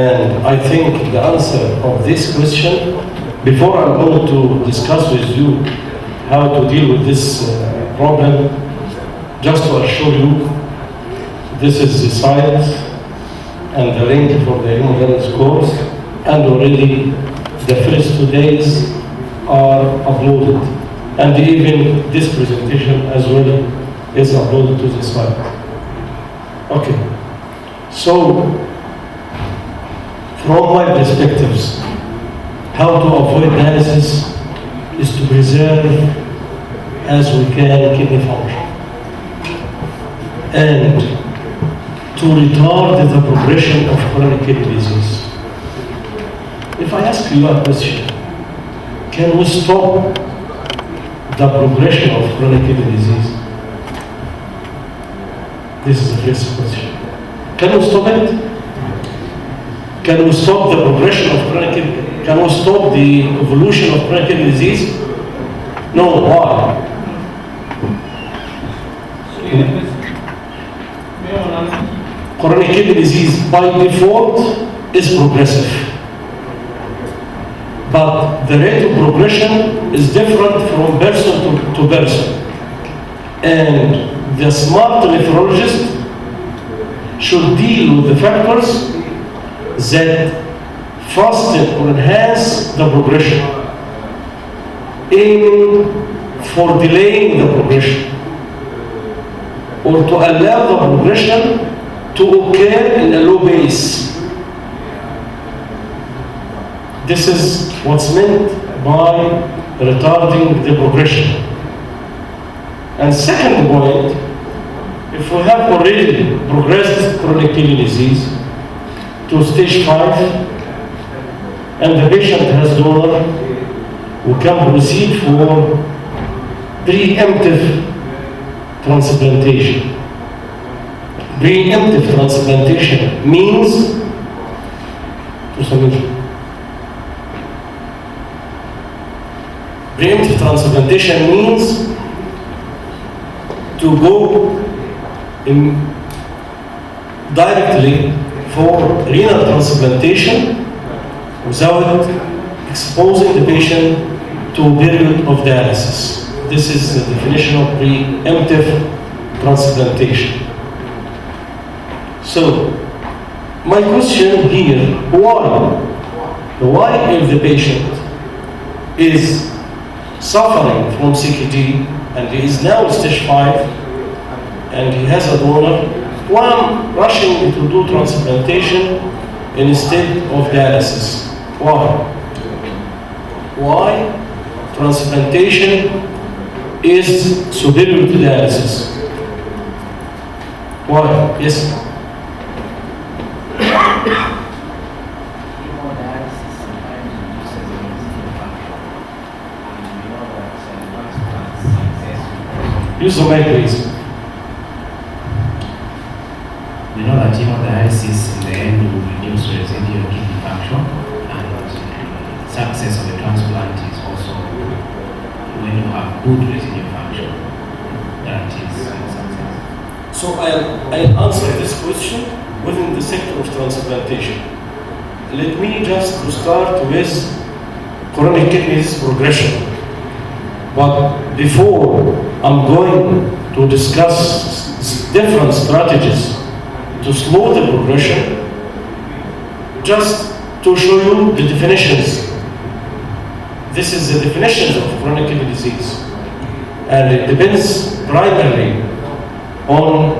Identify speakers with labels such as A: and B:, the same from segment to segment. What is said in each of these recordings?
A: And I think the answer of this question, before I'm going to discuss with you how to deal with this problem, just to assure you, this is the site and the link for the hemodialysis course, and already the first 2 days are uploaded. And even this presentation as well is uploaded to the site. Okay, so from my perspectives, how to avoid dialysis is to preserve as we can kidney function and to retard the progression of chronic kidney disease. If I ask you a question, can we stop the progression of chronic kidney disease? This is the first question. Can we stop it? Can we stop the progression of chronic kidney? Can we stop the evolution of chronic kidney disease? No, why? Chronic kidney disease by default is progressive. But the rate of progression is different from person to person. And the smart nephrologist should deal with the factors that fasten or enhance the progression, aiming for delaying the progression, or to allow the progression to occur in a low base. This is what's meant by retarding the progression. And second point, if we have already progressed chronic kidney disease to stage 5 and the patient has donor, we can proceed for preemptive transplantation. Preemptive transplantation means preemptive transplantation means to go directly for renal transplantation without exposing the patient to a period of dialysis. This is the definition of preemptive transplantation. So, my question here, why? Why if the patient is suffering from CKD and he is now stage 5 and he has a donor, why I'm rushing to do transplantation instead of dialysis? Why? Why transplantation is superior to dialysis? Why? Yes? Use the mic, please.
B: We know that hemodialysis in the end will reduce residual kidney function, and success of the transplant is also when you have good residual function. That is success.
A: So I'll answer this question within the sector of transplantation. Let me just start with chronic kidney disease progression. But before I'm going to discuss different strategies to slow the progression, just to show you the definitions. This is the definition of chronic kidney disease. And it depends primarily on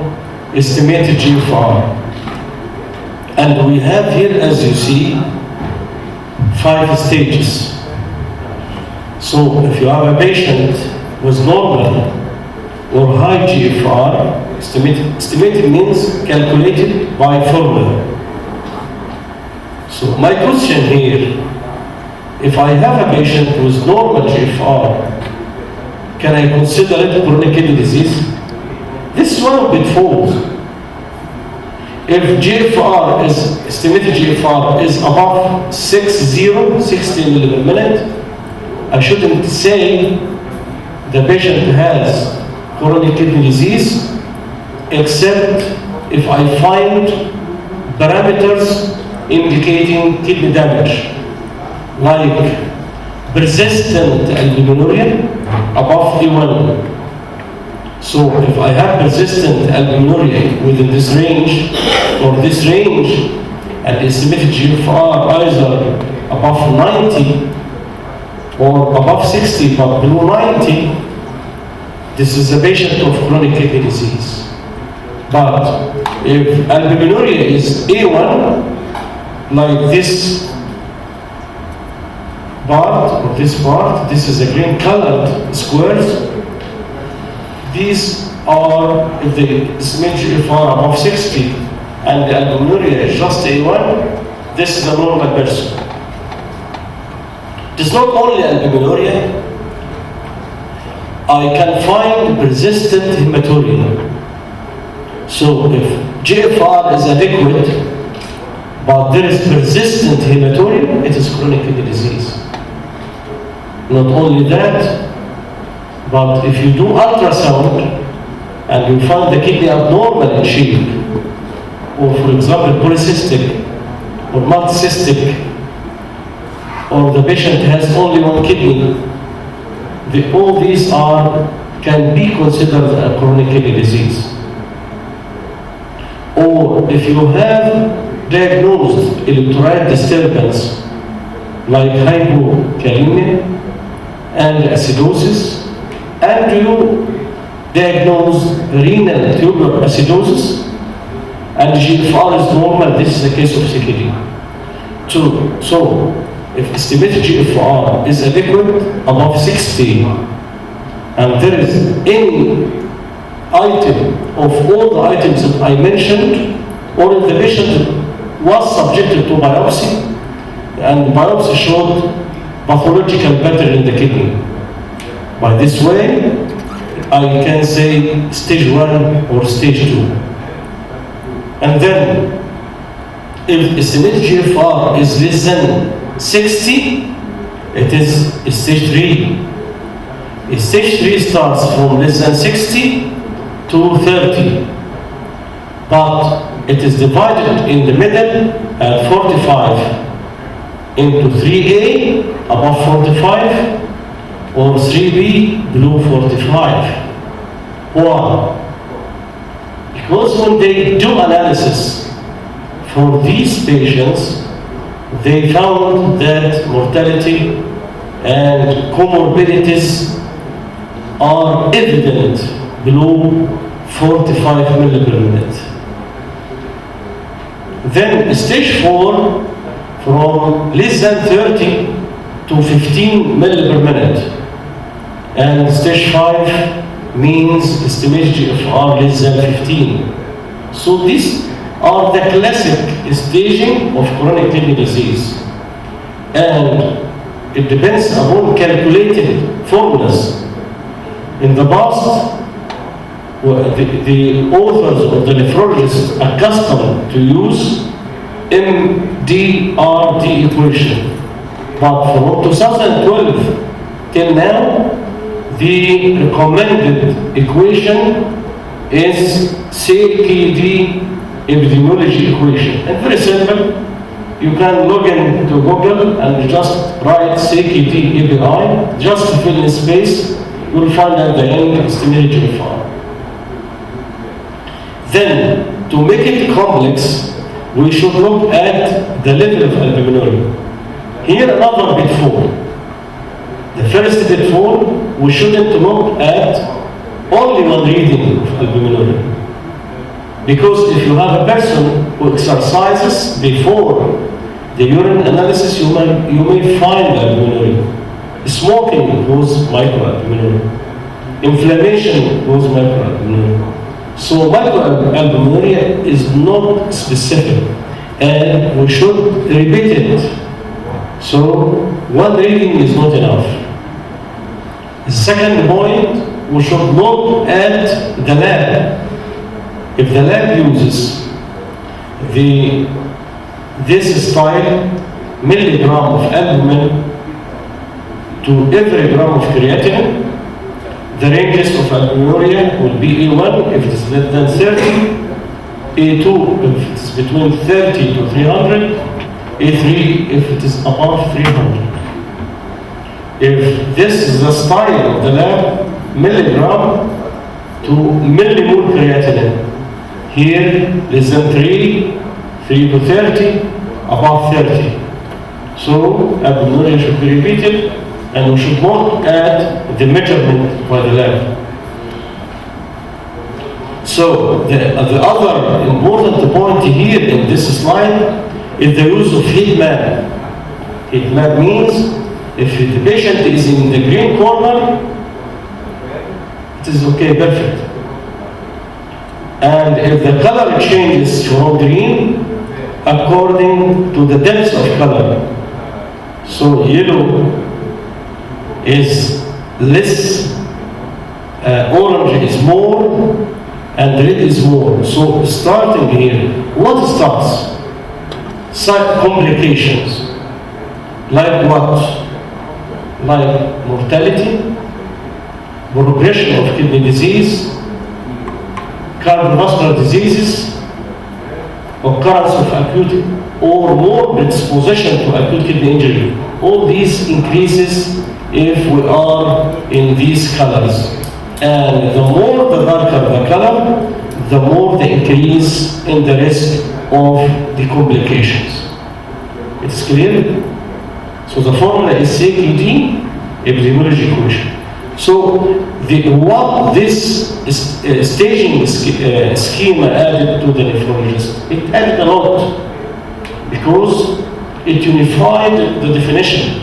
A: estimated GFR. And we have here, as you see, 5 stages. So if you have a patient with normal or high GFR, estimated means calculated by formula. So my question here, if I have a patient with normal GFR, can I consider it chronic kidney disease? This is one of the pitfalls. If GFR is, estimated GFR is above 60 milliliter per minute, I shouldn't say the patient has chronic kidney disease, except if I find parameters indicating kidney damage, like persistent albuminuria above A1. So if I have persistent albuminuria within this range, or this range, and estimated GFR either above 90 or above 60 but below 90, this is a patient of chronic kidney disease. But if albuminuria is A1, like this part or this part, this is a green colored squares. These are, if the estimated GFR above 60 and the albuminuria is just A1, this is a normal person. It is not only albuminuria, I can find persistent hematuria. So if GFR is adequate, but there is persistent hematuria, it is chronic kidney disease. Not only that, but if you do ultrasound and you find the kidney abnormal in shape, or for example polycystic or multicystic, or the patient has only one kidney, all these can be considered a chronic kidney disease. Or if you have diagnosed electrolyte disturbance like hypokalemia and acidosis, and you diagnose renal tubular acidosis, and GFR is normal, this is a case of CKD. So if estimated GFR is adequate above 60, and there is any item of all the items that I mentioned, or if the patient was subjected to biopsy, and the biopsy showed pathological pattern in the kidney. By this way, I can say stage 1 or stage 2. And then, if estimated GFR is less than 60, it is stage 3. Stage 3 starts from less than 60 to 30. But it is divided in the middle at 45 into 3A above 45 or 3B below 45. Why? Because when they do analysis for these patients, they found that mortality and comorbidities are evident below 45 ml per minute. Then stage 4, from less than 30 to 15 ml per minute. And stage 5 means estimated GFR less than 15. So these are the classic staging of chronic kidney disease. And it depends upon calculated formulas. In the past, the authors or the nephrologists are accustomed to use MDRD equation. But from 2012 till now, the recommended equation is CKD epidemiology equation. And very simple, you can log in to Google and just write CKD EPI, just fill in space, you'll find at the end estimated GFR. Then, to make it complex, we should look at the level of albuminuria. Here another pitfall. The first pitfall, we shouldn't look at only one reading of albuminuria. Because if you have a person who exercises before the urine analysis, you may find albuminuria. Smoking causes microalbuminuria. Inflammation causes microalbuminuria. So microalbuminuria is not specific, and we should repeat it. So one reading is not enough. The second point, we should look at the lab. If the lab uses this style, milligram of albumin to every gram of creatinine, the ranges of albuminuria will be A1 if it is less than 30, A2 if it is between 30 to 300, A3 if it is above 300. If this is the style of the lab, milligram to millimole creatinine. Here, less than 3, 3 to 30, above 30. So, abdominal should be repeated, and we should not add the measurement by the lab. So, the other important point here in this slide is the use of heat map. Heat map means if the patient is in the green corner, it is okay, perfect. And if the color changes from green according to the depth of color, so yellow is less, orange is more, and red is more. So starting here, what starts? Side complications. Like what? Like mortality, progression of kidney disease, cardiovascular diseases, occurrence of acute or more predisposition to acute kidney injury. All these increases if we are in these colors. And the more the darker the color, the more the increase in the risk of the complications. It's clear? So the formula is CKD, epidemiology equation. So what this staging schema added to the nephrologist, it added a lot because it unified the definition.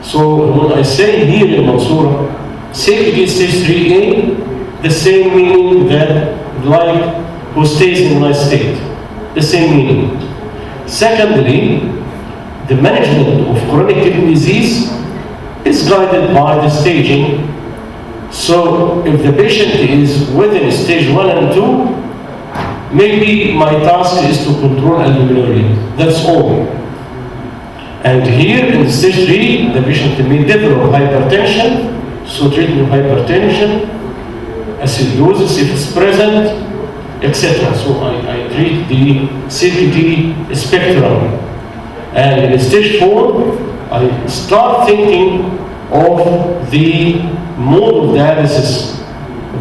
A: So when I say here in Mansoura, CKD stage 3A, the same meaning that like who stays in my state, the same meaning. Secondly, the management of chronic kidney disease is guided by the staging. So if the patient is within stage 1 and 2, maybe my task is to control albuminuria. That's all. And here in stage 3, the patient may develop hypertension, so treatment of hypertension, acidosis if it's present, etc. So I treat the CKD spectrum. And in stage 4, I start thinking of the mode of dialysis,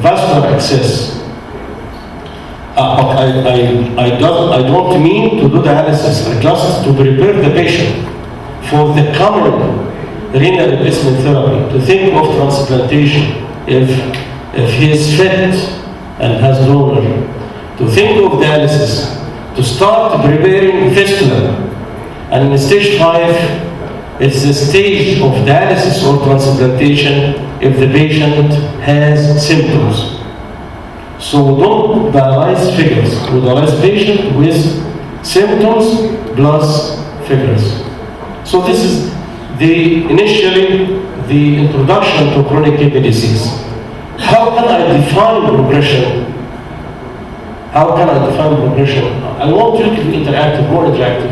A: vascular access. I don't mean to do dialysis, I just to prepare the patient for the common renal replacement therapy, to think of transplantation if he is fit and has donor, to think of dialysis, to start preparing fistula. And in stage 5, it's the stage of dialysis or transplantation if the patient has symptoms. So don't dialyze figures. We dialyze patient with symptoms plus figures. So this is initially the introduction to chronic kidney disease. How can I define progression? How can I define progression? I want you to be interactive, more interactive.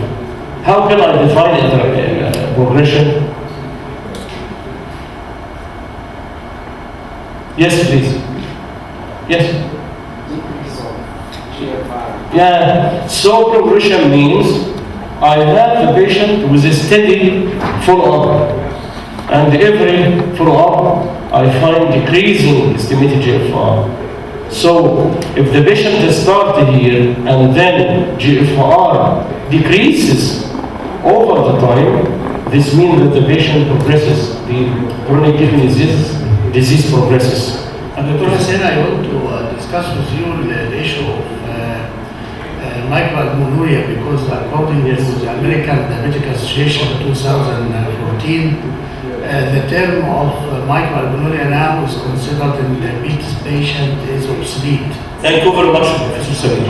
A: How can I define progression? Yes, please. Yes. Yeah. So progression means I have a patient with a steady follow-up, and every follow-up I find decreasing estimated GFR. So if the patient has started here and then GFR decreases over the time, this means that the patient progresses, the chronic kidney disease progresses.
C: And Dr. Hussein, I want to discuss with you the issue of microalbuminuria, because according to the American Diabetic Association 2014, the term of microalbuminuria now is considered in diabetes patient is obsolete.
A: Thank you very much, Professor Samir.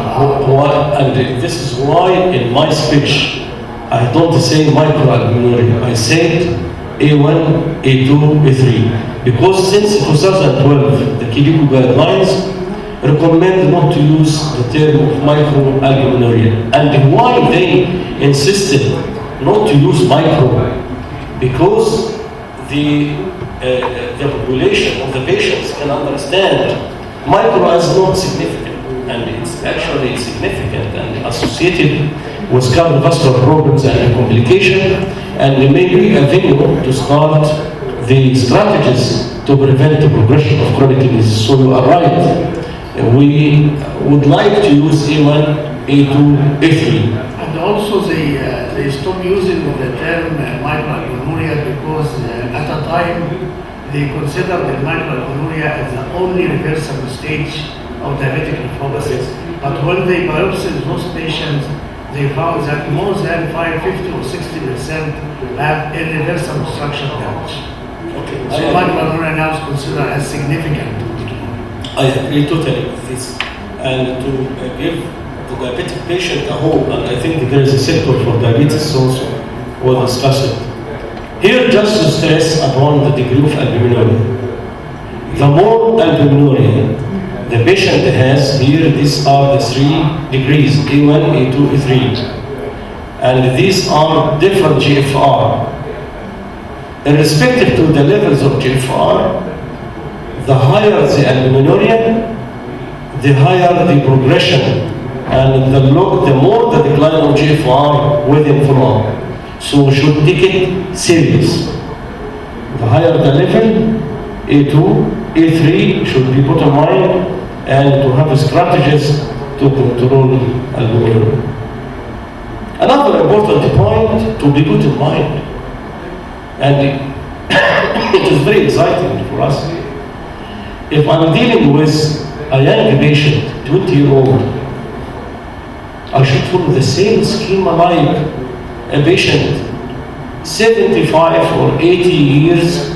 A: And this is why in my speech I don't say microalbuminuria. I said A1, A2, A3. Because since 2012, the KDIGO guidelines recommend not to use the term of microalbuminuria. And why they insisted not to use micro? Because the population of the patients can understand micro as not significant. and it's actually significant and associated with cardiovascular problems and complication, and it may be a venue to start the strategies to prevent the progression of chronic kidney disease. So you are right. We would like to use A1, A2, A3.
C: And also they stopped using the term microalbuminuria because at a time they considered the microalbuminuria as the only reversible stage of diabetic nephropathy. But when they biopsied those patients, they found that more than 50 or 60% have irreversible structural damage.
A: Okay.
C: So microalbuminuria now is considered as significant.
A: I agree totally with this. And to give the diabetic patient a hope, and I think there is a sector for diabetes also, we'll discuss it. Here, just to stress upon the degree of albuminuria. The more albuminuria the patient has, here these are the 3 degrees, A1, A2, A3. And these are different GFR. Irrespective to the levels of GFR, the higher the albuminuria, the higher the progression, and the more the decline of GFR within follow-up. So we should take it serious. The higher the level, A2, A3 should be put in mind, and to have strategies to control albuminuria. Another important point to be put in mind, and it is very exciting for us. If I'm dealing with a young patient, 20-year-old, I should follow the same schema like a patient 75 or 80 years.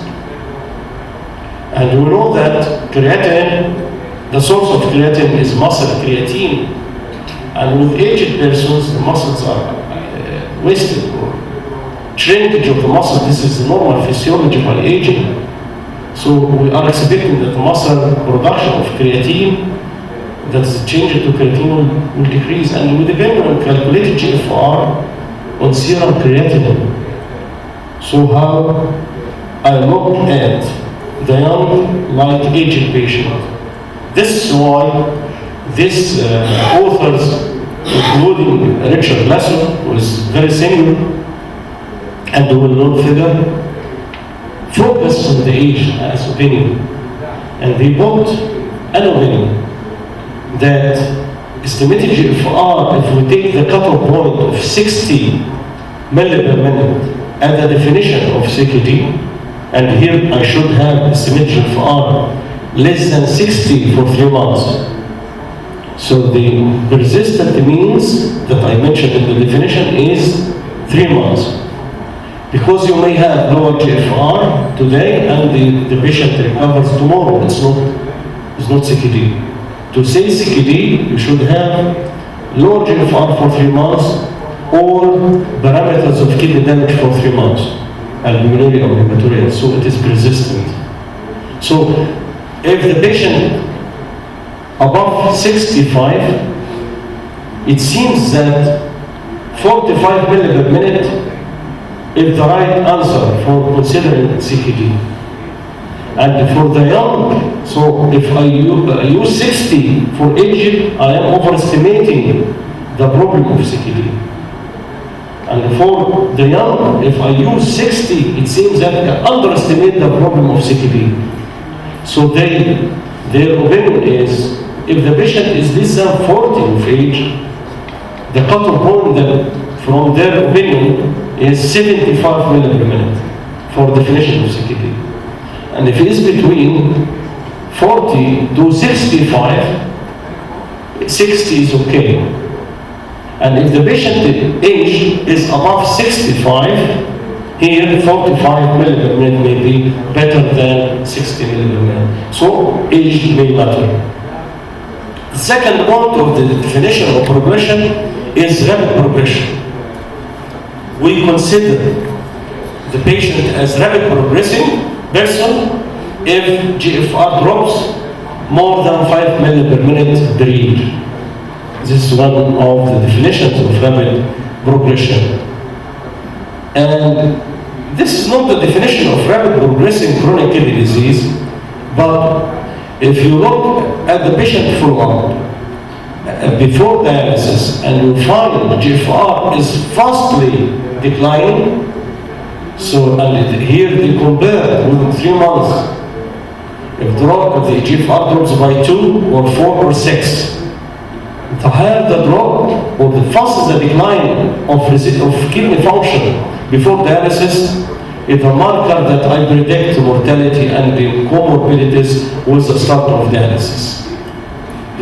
A: And we know that creatine, the source of creatine is muscle creatine. And with aged persons, the muscles are wasted or shrinkage of the muscle. This is the normal physiological aging. So we are expecting that the muscle production of creatine, that's changed to creatine, will decrease. And we depend on calculated GFR on serum creatinine. So how I look at the young, like aged patient. This is why these authors, including Richard Lasson, who is very senior and a well-known figure, focus on the age as opinion. And they put an opinion that estimated GFR, if we take the cutoff point of 60 milli per minute at the definition of CKD, and here I should have estimated GFR less than 60 for 3 months. So the persistent means that I mentioned in the definition is 3 months. Because you may have lower GFR today and the patient recovers tomorrow. It's not CKD. To say CKD, you should have lower GFR for 3 months or parameters of kidney damage for 3 months, albuminuria or hematuria, so it is persistent. So if the patient above 65, it seems that 45 milli per minute is the right answer for considering CKD. And for the young, so if I use 60 for aged, I am overestimating the problem of CKD. And for the young, if I use 60, it seems that I underestimate the problem of CKD. So their opinion is, if the patient is less than 40 of age, the cutoff point that from their opinion is 75 milli per minute for definition of CKD. And if it is between 40 to 65, 60 is okay. And if the patient age is above 65, here 45 milli per minute may be better than 60 milli per minute. So age may matter. The second point of the definition of progression is rapid progression. We consider the patient as rapid progressing person if GFR drops more than 5 milli per minute per year. This is one of the definitions of rapid progression. And this is not the definition of rapid progressing chronic kidney disease, but if you look at the patient follow-up, before dialysis, and you find GFR is vastly declining. So, and here they compare within 3 months. If the GFR drops by 2 or 4 or 6, the higher the drop or the faster the decline of kidney function before dialysis is a marker that I predict mortality and the comorbidities with the start of dialysis.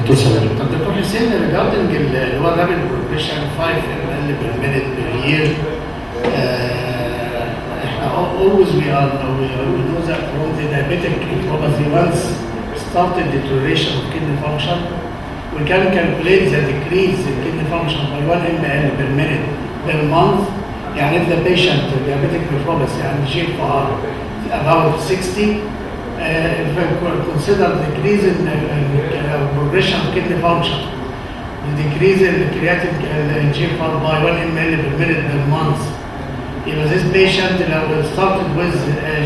C: طب دكتور حسين regarding اللي هو rapid progression 5 ml per minute per year, always we know that from the diabetic nephropathy, once started deterioration of kidney function, we can calculate the decrease in kidney function by 1 ml per minute per month. يعني if the patient diabetic nephropathy and GFR about 60, if I consider decrease in progression of kidney function, the decrease in creatinine GFR by 1 ml per minute per month, if this patient started with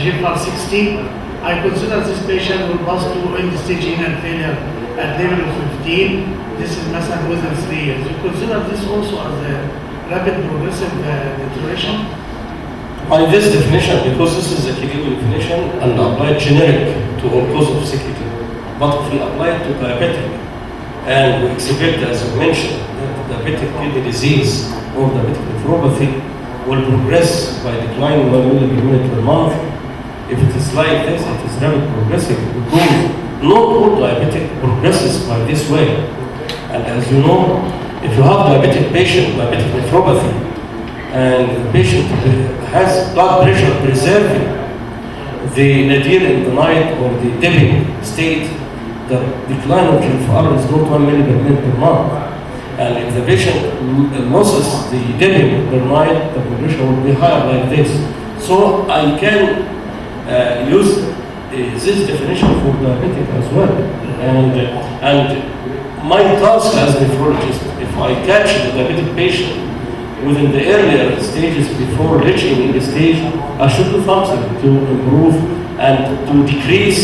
C: GFR 60, I consider this patient will pass to end-stage renal failure at level of 15. This is مثلا within 3 years. You consider this also as a rapid progressive deterioration?
A: By this definition, because this is a clinical definition and applied generic to all cause of cyclical, but if we apply it to diabetic, and we expect, as you mentioned, that diabetic kidney disease or diabetic nephropathy will progress by declining 1 ml per minute per month. If it is like this, it is rapid progressive, because not all diabetic progresses by this way. And as you know, if you have diabetic patient, diabetic nephropathy, and the patient has blood pressure preserving the nadir in the night or the dipping state, the decline of GFR is not 1 ml per minute per month. And if the patient loses the dipping per night, the progression will be higher like this. So I can use this definition for diabetic as well. And my task as nephrologist, if I catch the diabetic patient within the earlier stages before reaching the stage, I should do something to improve and to decrease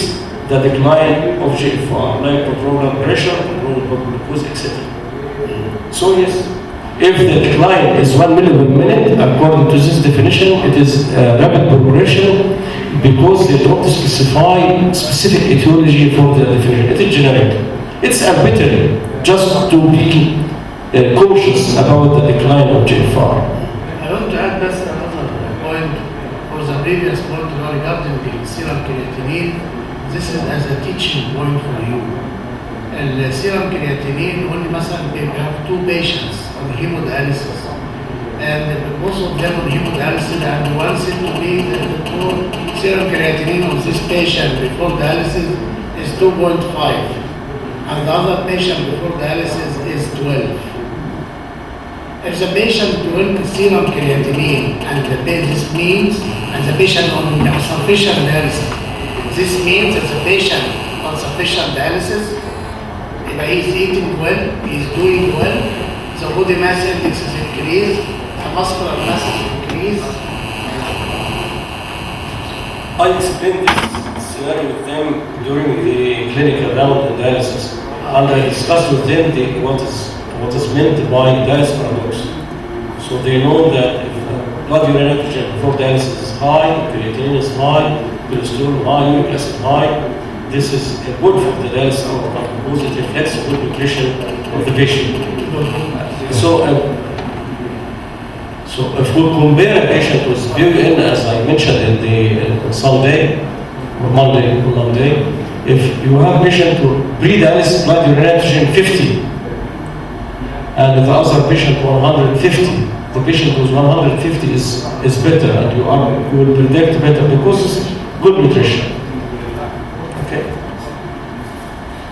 A: the decline of GFR, like control blood pressure, control blood glucose, etc. So yes, if the decline is 1 ml per minute, according to this definition, it is rapid progression because they don't specify specific etiology for the definition. It is generic. It's arbitrary, just to be cautious about the decline of GFR.
C: I want to add just another point for the previous point regarding the serum creatinine. This is as a teaching point for you. السيرم كرياتينين قلنا مثلا we have 2 patients on hemodialysis, and most of them on hemodialysis, and one said to me that the serum creatinine of this patient before dialysis is 2.5, and the other patient before dialysis is 12. If the patient will serum creatinine and this means, and the patient on sufficient dialysis, this means that the patient on sufficient dialysis, if he is eating well, he is doing well, the body mass index is increased, the muscular mass is increased.
A: I explained this scenario with them during the clinical round in dialysis, and I discussed with them what is meant by dialysis paradox. So they know that if blood urine nitrogen before dialysis is high, creatinine is high, cholesterol high, uric acid high, this is good for the dialysis outcome because it reflects the good nutrition of the patient. So if we compare a patient with PUN, as I mentioned on Sunday or Monday, if you have a patient with pre-dialysis blood urine nitrogen 50 and the other patient 150, the patient with 150 is better, and you will predict better because it's good nutrition. Okay.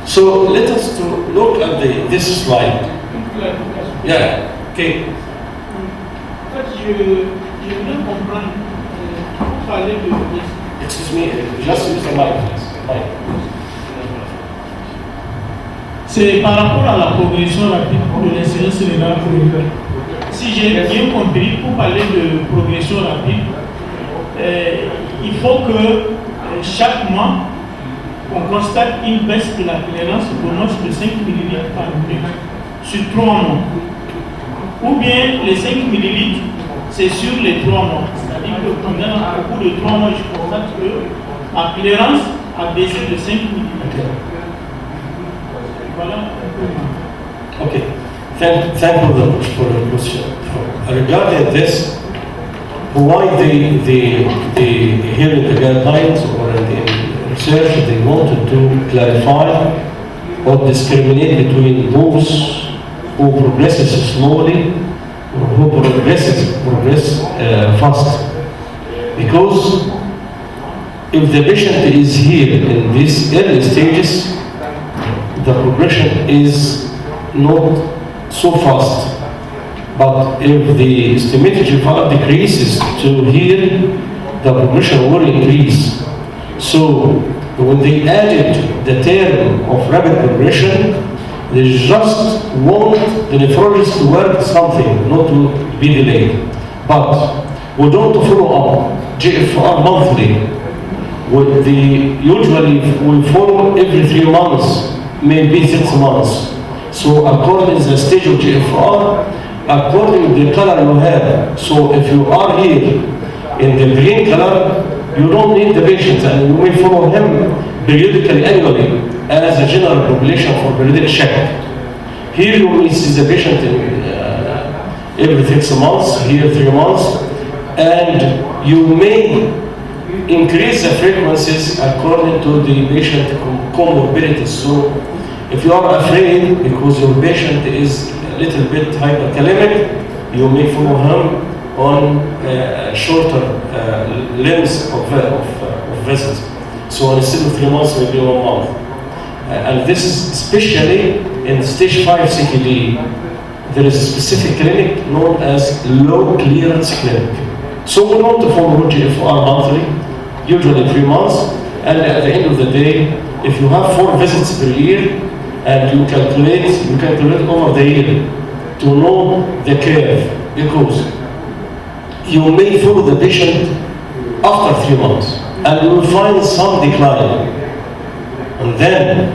A: So let us to look at this slide. Yeah. Okay.
D: Je voulais comprendre, vous parlez de...
A: Excuse me, just use the mic, please. Mic.
D: C'est par rapport à la progression rapide de l'incidence rénale chronique. Si j'ai bien compris, pour parler de progression rapide, il faut que chaque mois, on constate une baisse de la clémence de moins de 5 ml par minute. sur 3 mois. Ou bien les 5 millilitres, c'est sur les 3 mois. C'est-à-dire que au bout de 3 mois, je constate que ma clairance a baissé de 5 millilitres. Voilà un peu.
A: Okay. Thank you for the question. Regarding this, why here in the guidelines or in the research they wanted to clarify or discriminate between those who progresses slowly or who progress fast. Because if the patient is here in these early stages, the progression is not so fast. But if the estimated GFR decreases to here, the progression will increase. So when they added the term of rapid progression, they just want the nephrologist to work something, not to be delayed. But we don't follow up GFR monthly. Usually we follow every 3 months, maybe 6 months. So according to the stage of GFR, according to the color you have. So if you are here in the green color, you don't need the patient and you may follow him periodically annually as a general population for periodic check. Here you will see the patient in, every 6 months, here 3 months, and you may increase the frequencies according to the patient comorbidities. So if you are afraid because your patient is a little bit hyperkalemic, you may follow him on shorter lengths of visits. So instead of 3 months, maybe 1 month. And this is especially in stage 5 CKD. There is a specific clinic known as low clearance clinic. So we want to follow GFR monthly, usually 3 months, and at the end of the day, if you have 4 visits per year, and you calculate over the year to know the curve, because you may follow the patient after 3 months, and you will find some decline. And then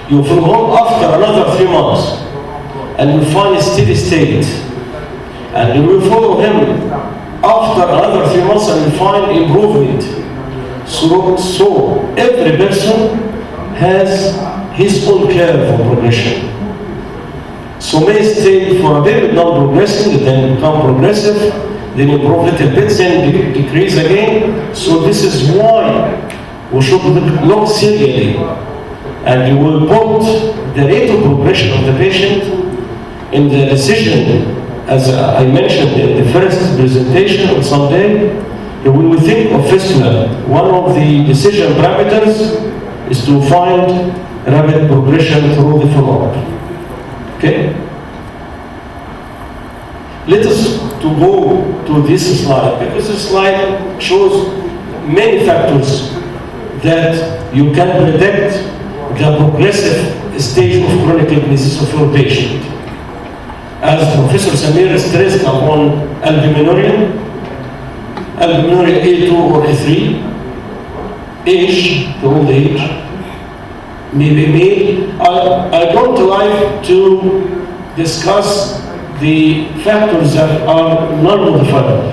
A: you follow him after another 3 months, and you find a steady state. And you will follow him after another 3 months, and you find improvement. So every person has his own curve for progression. So may stay for a bit non-progressing, then become progressive, then improve a little bit, then decrease again. So this is why we should look serially, and you will put the rate of progression of the patient in the decision, as I mentioned in the first presentation on Sunday. When we think of fistula, one of the decision parameters is to find rapid progression through the follow-up. Okay? Let us to go to this slide, because this slide shows many factors that you can predict the progressive stage of chronic kidney disease of your patient. As Professor Samir stressed upon albuminuria A2 or A3, age, the old age, maybe male. I don't like to discuss the factors that are non-modifiable,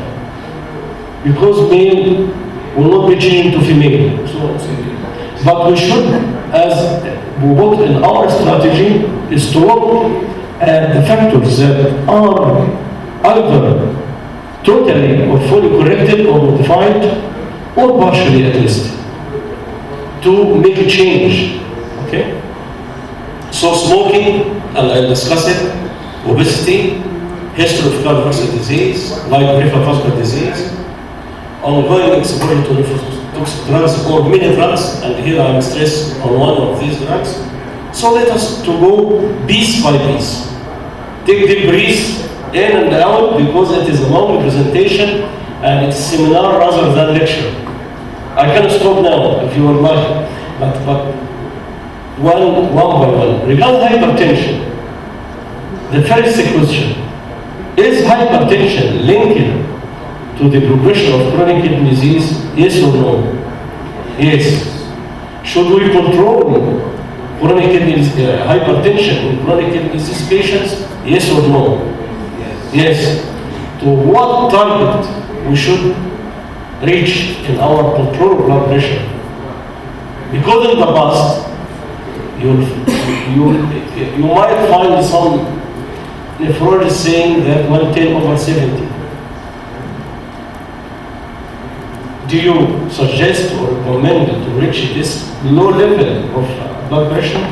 A: because male will not be changed to female. But we should, as we put in our strategy, is to look at the factors that are either totally or fully corrected or modified, or partially at least, to make a change. Okay? So smoking, I'll discuss it, obesity, history of cardiovascular disease, like peripheral vascular disease, ongoing exposure to toxic drugs or many drugs, and here I am stressed on one of these drugs. So let us to go piece by piece. Take deep breath in and out, because it is a long presentation and it's seminar rather than lecture. I can stop now if you would like, but one by one. Regarding hypertension, the first question, is hypertension linked to the progression of chronic kidney disease? Yes or no? Yes. Should we control chronic kidney hypertension in chronic kidney disease patients? Yes or no? Yes. To what target we should reach in our control of blood pressure? Because in the past, you might find some nephrologists saying that 110/70. Do you suggest or recommend to reach this low level of blood pressure?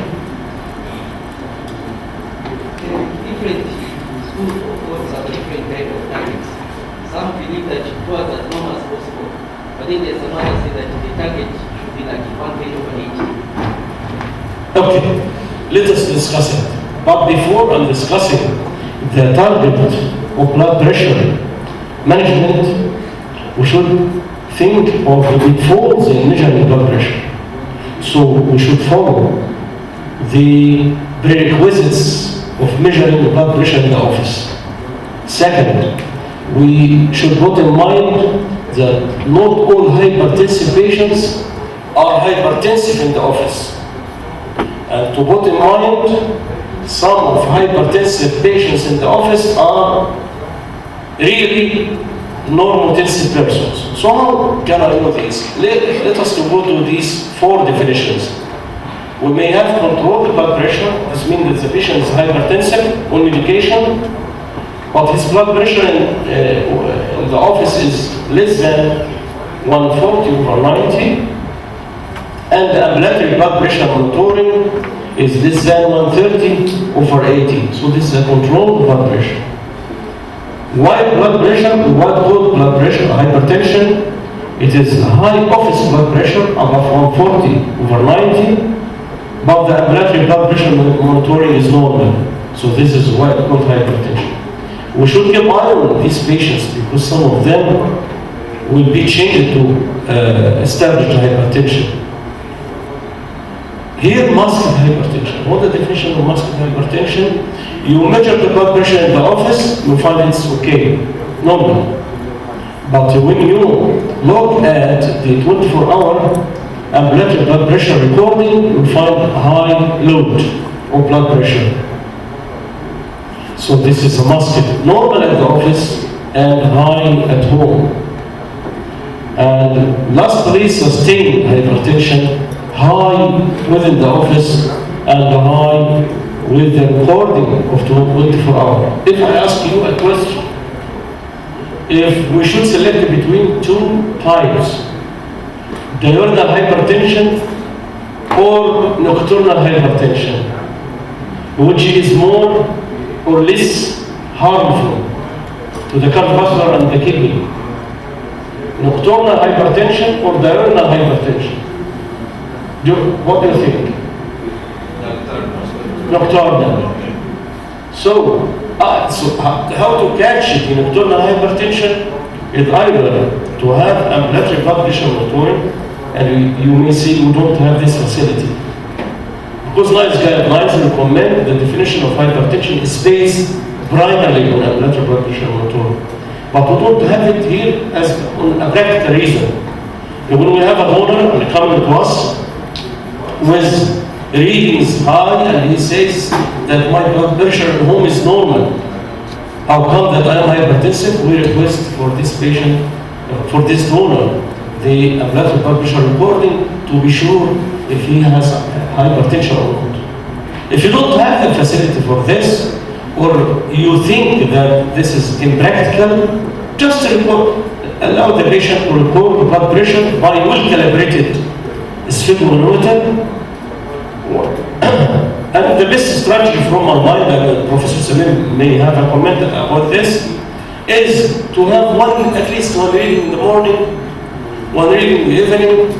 E: Different schools of thought have different type of targets. Some believe that it was as normal as possible, but then there's another say that the target should be like 110/80.
A: Okay, let us discuss it. But before I'm discussing the target of blood pressure management, we should think of the pitfalls in measuring blood pressure. So we should follow the prerequisites of measuring the blood pressure in the office. Second, we should put in mind that not all hypertensive patients are hypertensive in the office. And to put in mind, some of hypertensive patients in the office are really normotensive persons. So how can I know this? Let us go to these 4 definitions. We may have controlled blood pressure. This means that the patient is hypertensive on medication, but his blood pressure in the office is less than 140/90, and the ambulatory blood pressure monitoring is less than 130/80. So this is a controlled blood pressure. White blood pressure, white coat blood pressure, hypertension, it is high office blood pressure above 140/90, but the ambulatory blood pressure monitoring is normal. So this is white coat hypertension. We should keep eye on these patients because some of them will be changed to established hypertension. Here, muscular hypertension. What is the definition of muscular hypertension? You measure the blood pressure in the office, you find it's okay, normal. But when you look at the 24-hour ambulatory blood pressure recording, you find high load of blood pressure. So this is a muscular, normal at the office and high at home. And lastly, sustained hypertension, high within the office and high with the recording of 24 hours. If I ask you a question, if we should select between 2 types, diurnal hypertension or nocturnal hypertension, which is more or less harmful to the cardiovascular and the kidney? Nocturnal hypertension or diurnal hypertension? What do you think? Nocturnal. So how to catch it in nocturnal hypertension is either to have ambulatory blood pressure monitoring, and you may say you don't have this facility. Because NICE guidelines recommend the definition of hypertension is based primarily on ambulatory blood pressure monitoring. But we don't have it here as on a practical reason. When we have a donor and coming to us with readings high and he says that my blood pressure at home is normal, how come that I am hypertensive? We request for this patient, for this donor, the ambulatory blood pressure recording to be sure if he has hypertension or not. If you don't have the facility for this, or you think that this is impractical, just allow the patient to record the blood pressure by well-calibrated sphygmomanometer. And the best strategy from my mind, and Professor Salim may have a comment about this, is to have at least one reading in the morning, one reading in the evening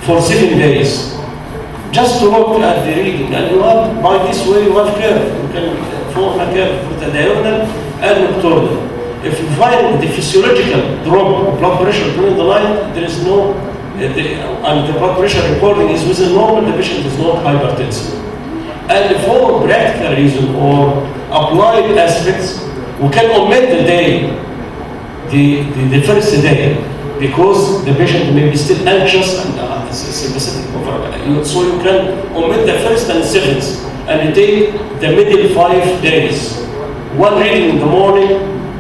A: for 7 days. Just to look at the reading, and you have, by this way you have curve. You can form a curve for the diurnal and nocturnal. If you find the physiological drop of blood pressure during the night, there is no, and the blood pressure recording is within normal, the patient is not hypertensive. And for practical reason or applied aspects, we can omit the day, the first day, because the patient may be still anxious and sympathetic So you can omit the first and seventh and take the middle 5 days. One reading in the morning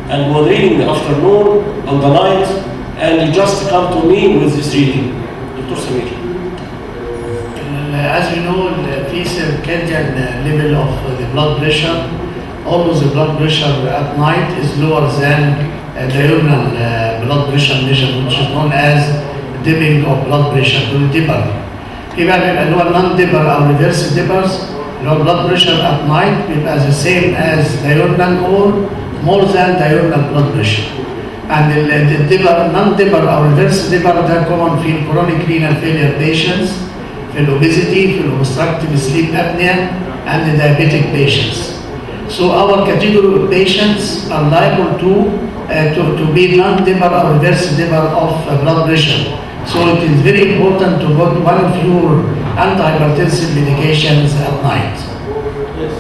A: and one reading in the afternoon on the night, and you just come to me with this reading. Dr. Samir.
C: As we know, the circadian level of the blood pressure, always the blood pressure at night is lower than diurnal blood pressure measure, which is known as dipping of blood pressure to the dipper. كيف اللي هو non-dipper أو reverse dippers اللي هو blood pressure at night بيبقى the same as diurnal or more than diurnal blood pressure. And the dipper, non-dipper أو reverse dipper ده common في chronic renal failure patients, في obesity, في obstructive sleep apnea, and the diabetic patients. So our category of patients are liable to be non-dipper or reverse dipper of blood pressure. So it is very important to put one of your antihypertensive medications at night.
A: Yes,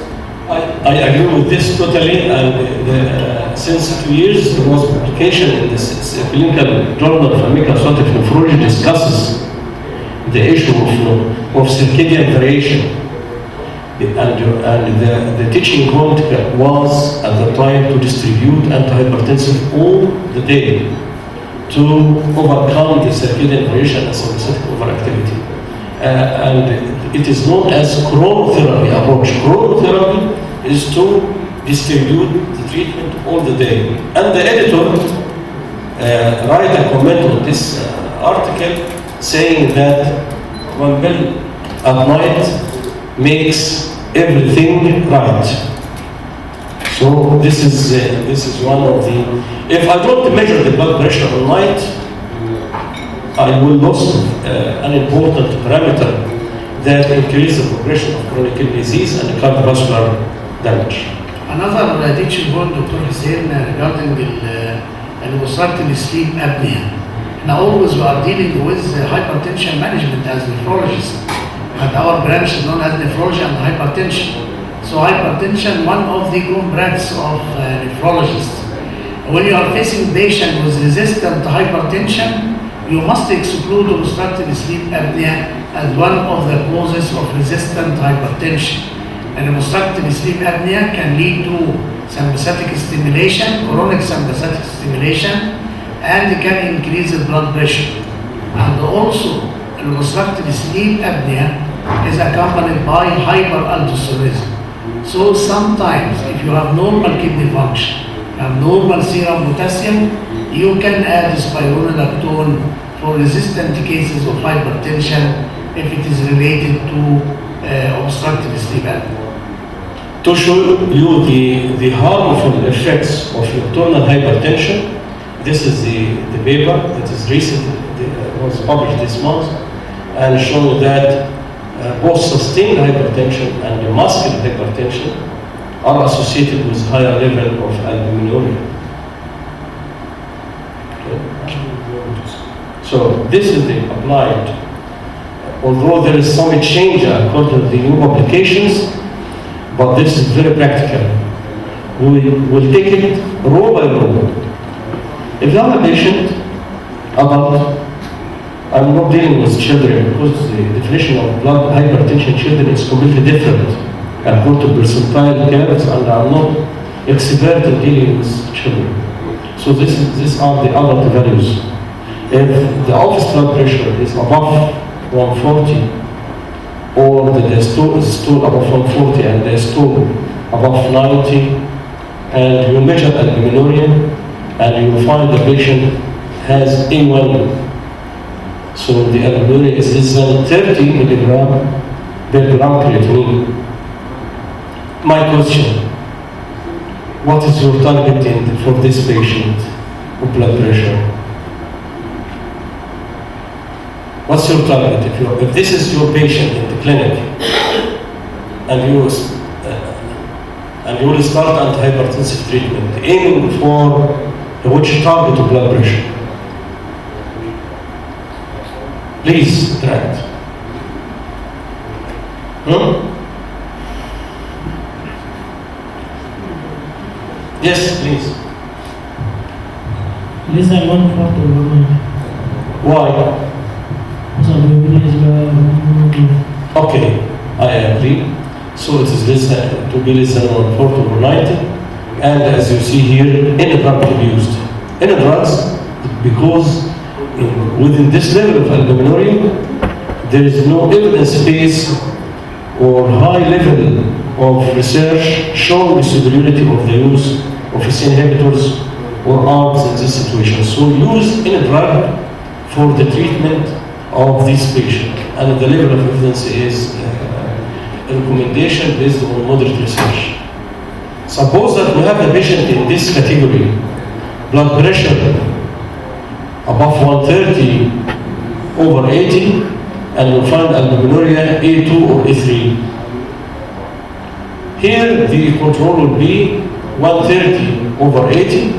A: I agree with this totally. And since 2 years, there was publication in this clinical journal of Cardiac Nephrology discusses the issue of circadian variation. And the teaching point was at the time to distribute antihypertensive all the day to overcome the circadian variation and sympathetic overactivity. And it is known as chronotherapy approach. Chronotherapy is to distribute the treatment all the day. And the editor write a comment on this article saying that one pill at night makes everything right. So this is one of the. If I don't measure the blood pressure at night, I will lose an important parameter that increases the progression of chronic kidney disease and cardiovascular damage.
C: Another teaching point, Dr. Hussein, regarding the obstructive sleep apnea. Now always we are dealing with hypertension management as nephrologists. And our branch is known as nephrology and hypertension. So hypertension, one of the core branches of nephrologists. When you are facing patient with resistant hypertension, you must exclude obstructive sleep apnea as one of the causes of resistant hypertension. And obstructive sleep apnea can lead to sympathetic stimulation, chronic sympathetic stimulation, and can increase the blood pressure. And also, obstructive sleep apnea is accompanied by hyperaldosteronism. So sometimes, if you have normal kidney function, have normal serum potassium, you can add spironolactone for resistant cases of hypertension if it is related to obstructive sleep apnea.
A: To show you the harmful effects of nocturnal hypertension, this is the paper that is recently was published this month and show that both sustained hypertension and muscular hypertension are associated with higher level of albuminuria. Okay. So this is the applied. Although there is some change according to the new publications, but this is very practical. We will take it row by row. If you have a patient, adult, I'm not dealing with children because the definition of blood hypertension children is completely different according to percentile curves, and I'm not expert in dealing with children. So these are the adult values. If the office blood pressure is above 140, or the stool above 140 and the stool above 90, and you measure albuminuria, and you find the patient has A1. So the albuminuria is less than 30 milligram per gram creatinine. My question, what is your targeting for this patient with blood pressure? What's your target? If this is your patient in the clinic and you will start antihypertensive treatment, aiming for which target of blood pressure? Please, interact. Yes, please.
D: Less than 1/4 of the woman.
A: Why?
D: So the woman is
A: Okay, I agree. So it is less than, to be less than 140 or 90. And as you see here, any drug to be used. Any drugs, because within this level of albuminuria, there is no evidence base or high level of research showing the superiority of the use of ACE inhibitors or ARBs in this situation. So use any drug for the treatment of this patient. And the level of evidence is a recommendation based on moderate research. Suppose that we have the patient in this category, blood pressure above 130 over 80, and you find albuminuria A2 or A3. Here the control will be 130 over 80,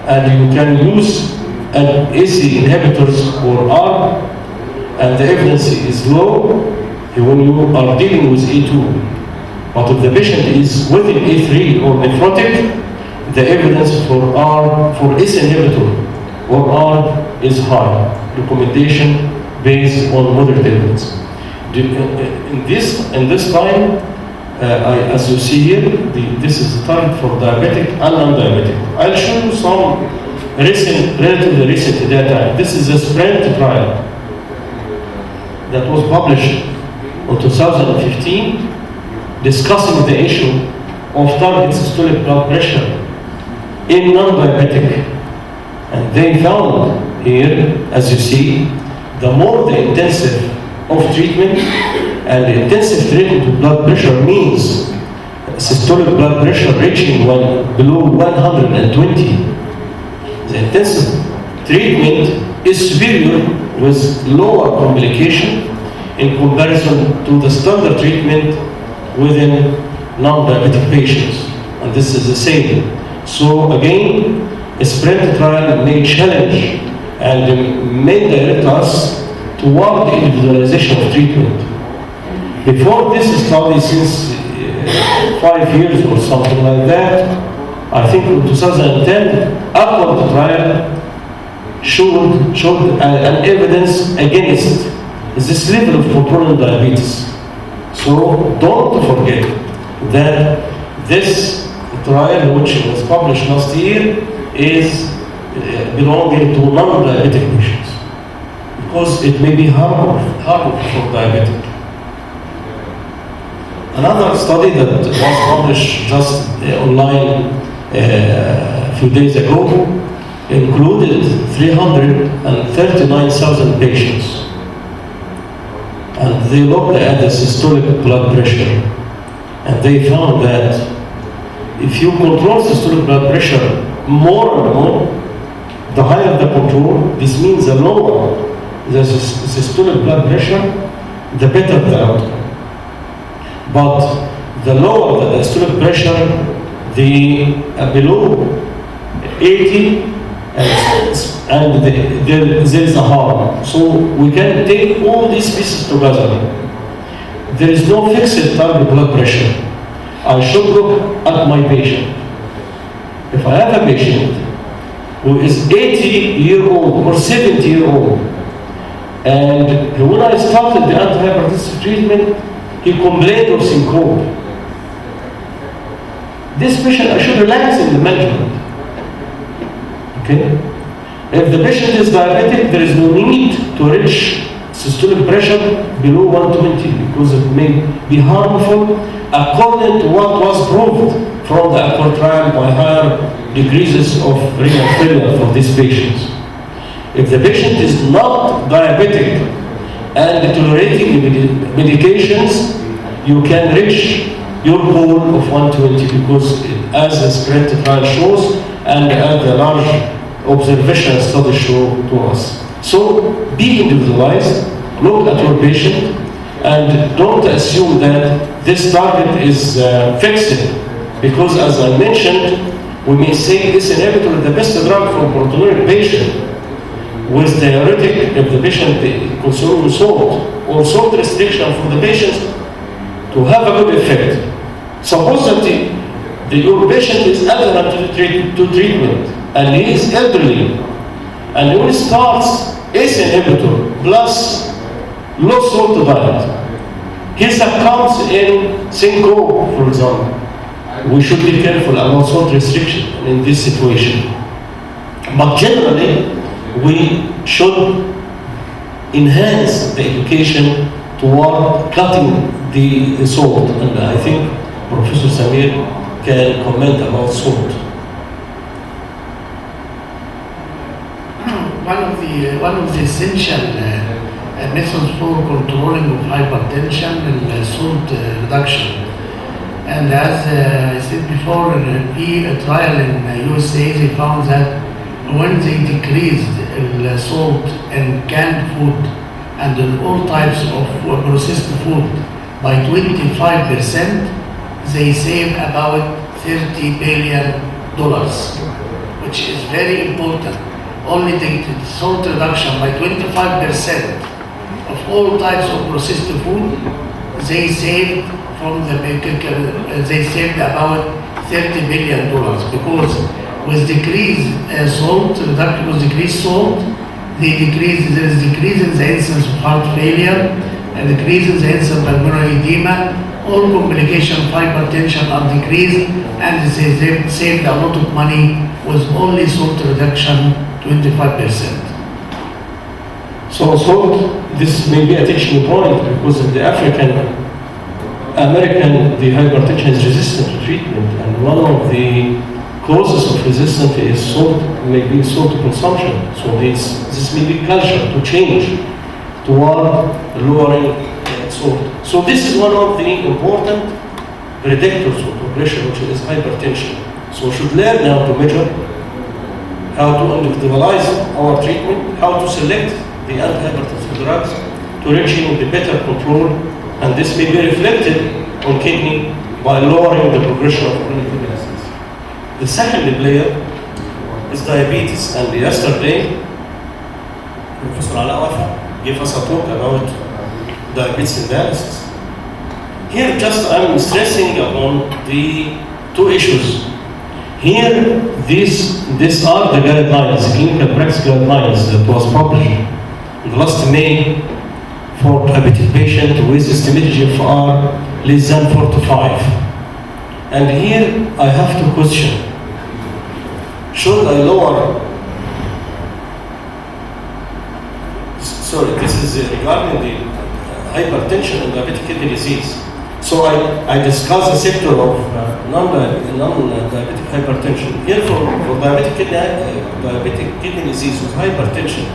A: and you can use an ACE inhibitors or ARB, and the evidence is low when you are dealing with A2. But if the patient is within A3 or nephrotic, the evidence for ACE inhibitor or ARB is high. Recommendation based on moderate evidence. In this time, as you see here, this is the target for diabetic and non-diabetic. I'll show you some relatively recent data. This is a SPRINT trial that was published in 2015, discussing the issue of target systolic blood pressure in non-diabetic. And they found here, as you see, the more the intensive of treatment, and the intensive treatment with blood pressure means systolic blood pressure reaching below 120. The intensive treatment is superior with lower complication in comparison to the standard treatment within non-diabetic patients. And this is the same. So again, a SPRINT trial may challenge and may direct us toward the individualization of treatment. Before this study, since 5 years or something like that, I think in 2010, ACCORD trial showed an evidence against this level of controlling diabetes. So don't forget that this trial, which was published last year, is belonging to non-diabetic patients, because it may be harmful for diabetic. Another study that was published just online a few days ago included 339,000 patients, and they looked at the systolic blood pressure, and they found that if you control systolic blood pressure more and more, the higher the control, this means the lower the systolic blood pressure, the better the outcome. But the lower the systolic pressure, the below 80, and there is a harm. So we can take all these pieces together. There is no fixed target blood pressure. I should look at my patient. If I have a patient who is 80-year-old or 70-year-old, and when I started the antihypertensive treatment, he complained of syncope. This patient, I should relax in the management. Okay? If the patient is diabetic, there is no need to reach systolic pressure below 120, because it may be harmful according to what was proved from the ACCORD trial by higher decreases of renal failure for these patients. If the patient is not diabetic and tolerating medications, you can reach your goal of 120, because as the SPRINT trial shows and as the large observational studies show to us. So be individualized, look at your patient, and don't assume that this target is fixed, because as I mentioned, we may say this inhibitor is the best drug for proteinuria patient with diuretic if the patient consuming salt, or salt restriction for the patients to have a good effect. Suppose that your patient is adherent to treatment and he is elderly, and when he starts ACE inhibitor plus low salt diet. He succumbs in syncope, for example. We should be careful about salt restriction in this situation. But generally, we should enhance the education toward cutting the salt. And I think Professor Samir can comment about salt.
C: One of the essential methods for controlling of hypertension is salt reduction. And as I said before, in a trial in USA, they found that when they decreased salt in canned food and in all types of processed food by 25%, they save about $30 billion, which is very important. Only the salt reduction by 25% of all types of processed food, they saved about $30 billion, because with decreased salt reduction, with decreased salt, there is decrease in the incidence of heart failure, and decrease in the incidence of pulmonary edema. All complications of hypertension are decreased, and they saved a lot of money with only salt reduction, 25%.
A: So salt, this may be a teaching point, because in the American, the hypertension is resistant to treatment, and one of the causes of resistance is salt, maybe salt consumption. So this may be culture to change toward lowering salt. So this is one of the important predictors of progression, which is hypertension. So we should learn how to measure, how to individualize our treatment, how to select the antihypertensive drugs to reach the better control, and this may be reflected on kidney by lowering the progression of chronic kidney disease. The second layer is diabetes, and yesterday Professor Alawafa gave us a talk about diabetes and dialysis. Here just I'm stressing upon the two issues. Here, these are the guidelines, clinical practice guidelines that was published last May for diabetic patient with estimated GFR less than 45. And here I have to question, should I lower, sorry, this is regarding the hypertension and diabetic kidney disease. So I discuss the sector of non-diabetic hypertension. Here for diabetic kidney disease with hypertension,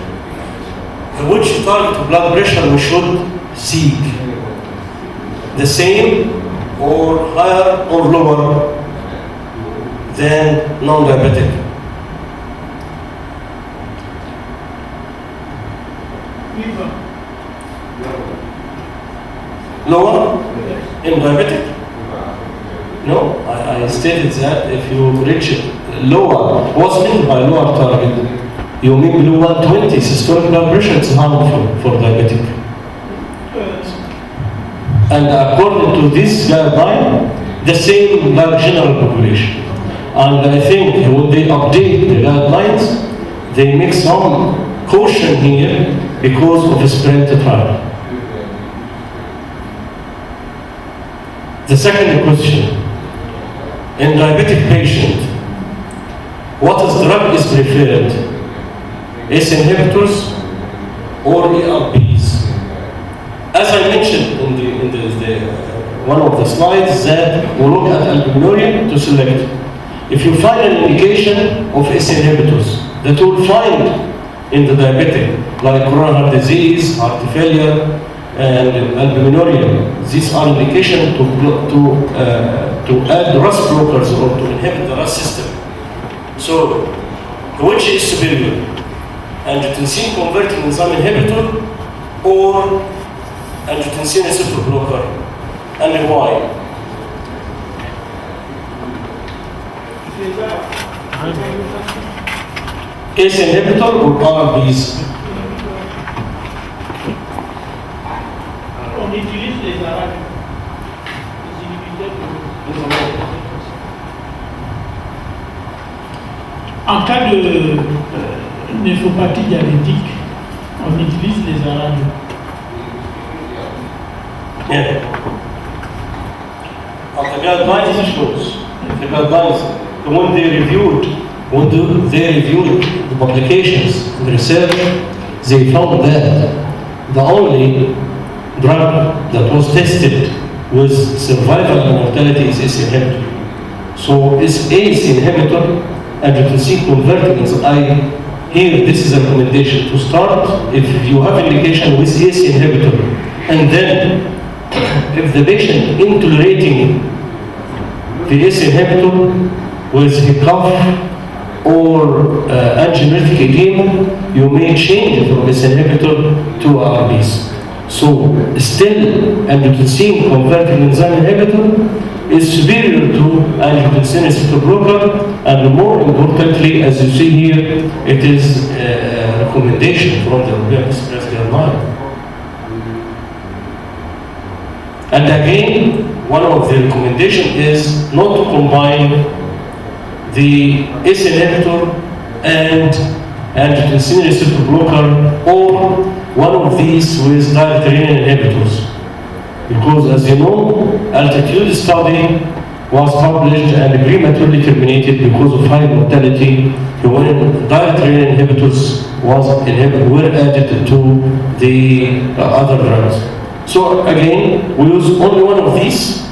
A: which target of blood pressure we should seek? The same or higher or lower than non-diabetic? Lower in diabetic? No, I stated that if you reach lower, what's meant by lower target? You mean below 120 systolic blood pressure, it's harmful for diabetic. And according to this guideline, the same like general population. And I think when they update the guidelines, they make some caution here because of the spread trial. The second question, in diabetic patient, what is drug is preferred? ACE inhibitors or ARBs? As I mentioned in the one of the slides, that we look at albuminuria to select. If you find an indication of ACE inhibitors that you will find in the diabetic, like coronary heart disease, heart failure, and albuminuria, these are indications to add RAS blockers or to inhibit the RAS system. So, which is superior? Angiotensin converting enzyme inhibitor or angiotensin receptor blocker, and why? ACE inhibitor or ARBs?
D: On utilise les ARBs, les inhibiteurs de... En cas de néphropathie diabétique, on utilise les ARBs.
A: Yeah. The guidelines shows, the guidelines, when they reviewed the publications, the research, they found that the only drug that was tested with survival and mortality is ACE inhibitor. So is ACE inhibitor and you can see converting. I hear this is a recommendation to start if you have indication with ACE inhibitor, and then if the patient intolerating the ACE inhibitor with hiccup or angiolytic edema, you may change from ACE inhibitor to ARBs. So still angiotensin converting enzyme inhibitor is superior to angiotensin receptor blocker, and more importantly, as you see here, it is a recommendation from the European Express guideline. And again, one of the recommendations is not to combine the ACE inhibitor and angiotensin receptor blocker, or one of these with direct renin inhibitors. Because as you know, altitude study was published and prematurely terminated because of high mortality when direct renin inhibitors were added to the other drugs. So again, we use only one of these,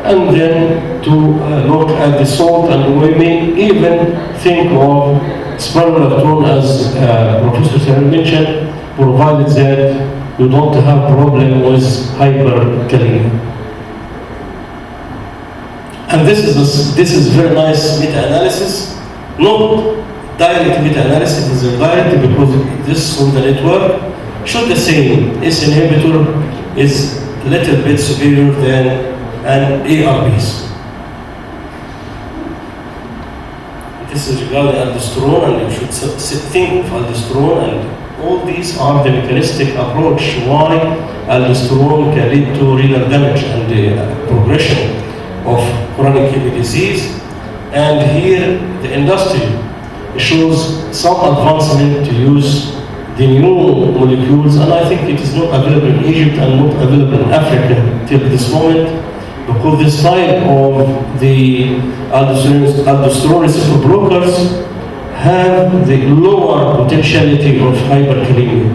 A: and then to look at the salt, and we may even think of spironolactone as Professor Hussein mentioned, provided that you don't have problem with hyperkalemia. And this is very nice meta-analysis, not direct meta-analysis, is direct because this on the network should the same ACE inhibitor is a little bit superior than an ARBs. This is regarding aldosterone, and you should think of aldosterone, and all these are the mechanistic approach why aldosterone can lead to renal damage and the progression of chronic kidney disease. And here the industry shows some advancement to use the new molecules, and I think it is not available in Egypt and not available in Africa till this moment, because this type of the aldosterone receptor blockers have the lower potentiality of hyperkalemia.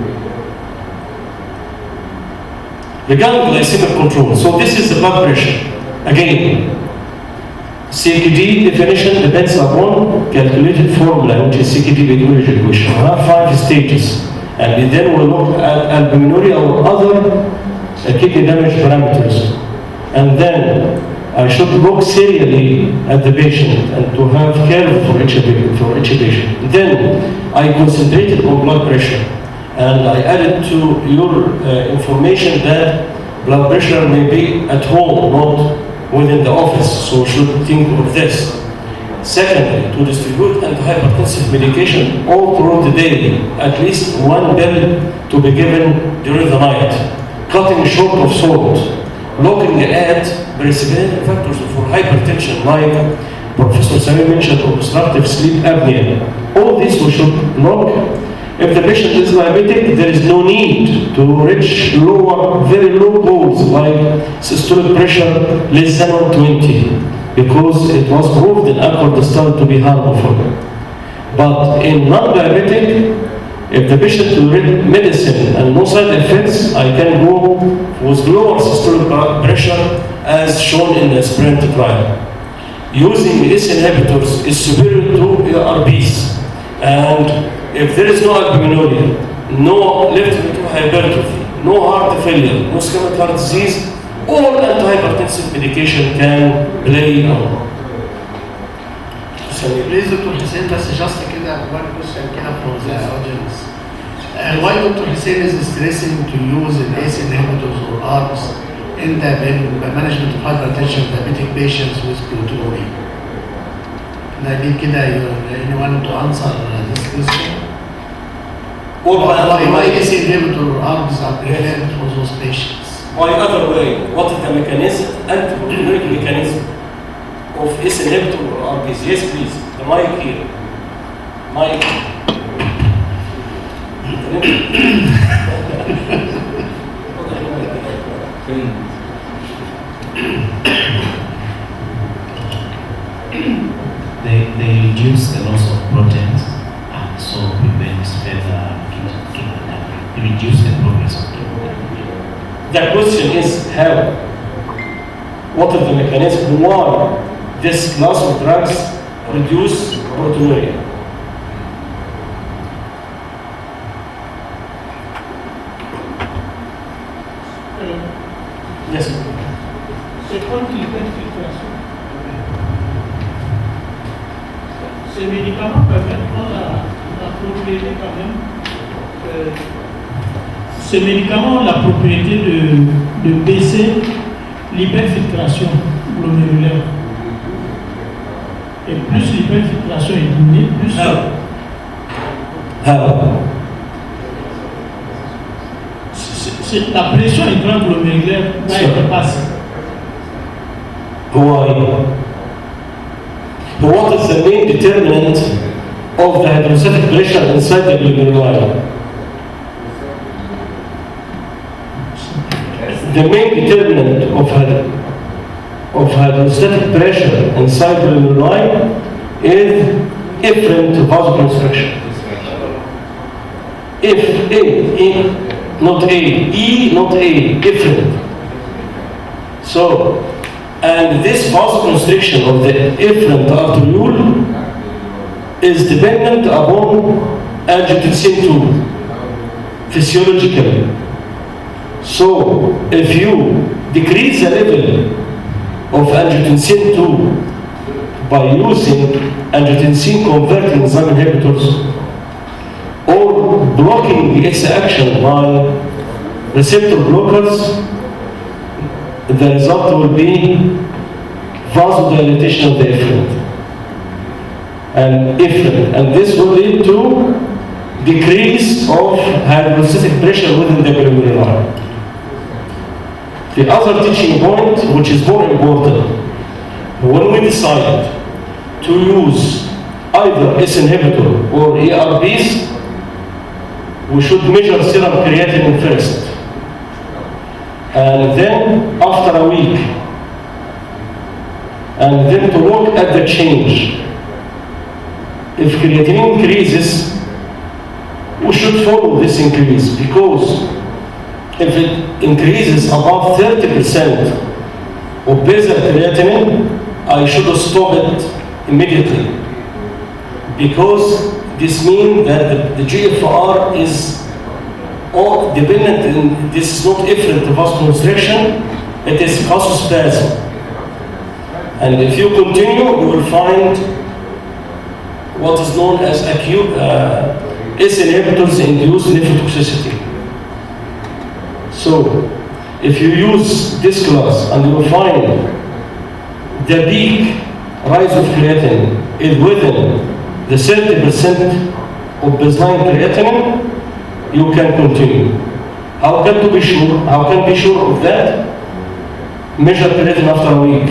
A: Regarding glycemic control, so this is the blood pressure. Again, CKD definition depends upon calculated formula, which is CKD epidemiology equation. We have 5 stages, and then we look at albuminuria or other kidney damage parameters. And then I should look serially at the patient and to have care for each patient. Then I concentrated on blood pressure, and I added to your information that blood pressure may be at home, not within the office, so should think of this. Secondly, to distribute antihypertensive medication all throughout the day, at least 1 pill to be given during the night, cutting short of salt, looking at precipitating factors for hypertension, like Professor Sami mentioned, obstructive sleep apnea. All these we should look. If the patient is diabetic, there is no need to reach lower, very low goals like systolic pressure less than 120, because it was proved in accord study to be harmful. But in non-diabetic, if the patient will read medicine and no side effects, I can go with lower systolic pressure as shown in the SPRINT trial. Using ACE inhibitors is superior to ARBs. And if there is no albuminuria, no left ventricular hypertrophy, no heart failure, no ischemic heart disease, all antihypertensive medication can play a role.
C: Please, Dr. Hussein, that's just one question from the audience. Why Dr. Hussein is stressing to use an ACE inhibitors or ARBs in the management of hypertension diabetic patients with proteinuria? And I need anyone to answer this question? Why ACE inhibitor or ARBs are preferred for those patients?
A: By other way, what is the mechanism, antiproteinuric mechanism of ACE inhibitor or ARBs? Yes, please. The mic here. Mic.
B: reduce the progress of chemotherapy.
A: The question is how? What is the mechanism? Why this class of drugs reduce proteinuria? Yes.
D: C'est contre l'hyperfiltration. Ces médicaments permettront la propriété quand même. Ces médicaments ont la propriété de baisser l'hyperfiltration glomérulaire. Et plus l'hyperfiltration est diminuée, plus... La pression intraglomérulaire va être basse.
A: Why? What is the main determinant of the hydrostatic pressure inside the glomeruli? The main determinant of hydrostatic pressure inside the glomeruli is efferent vasoconstriction. Not A, efferent. So, and this vasoconstriction of the efferent arteriole is dependent upon angiotensin II physiologically. So, if you decrease the level of angiotensin II by using angiotensin converting enzyme inhibitors or blocking its action by receptor blockers, the result will be vasodilatation of the efferent. And this will lead to decrease of hydrostatic pressure within the glomeruli. The other teaching point, which is more important, when we decide to use either S inhibitor or ARBs, we should measure serum creatinine first. And then after a week, and then to look at the change. If creatinine increases, we should follow this increase, because if it increases above 30% of basal creatinine, I should stop it immediately, because this means that the GFR is all dependent in, this is not efferent vasoconstriction, it is vasospasm. And if you continue, you will find what is known as acute S inhibitors induced nephrotoxicity. So, if you use this class and you will find the peak rise of creatinine is within the 30% of baseline creatinine, you can continue. How can be sure? How can be sure of that? Measure creatinine after a week.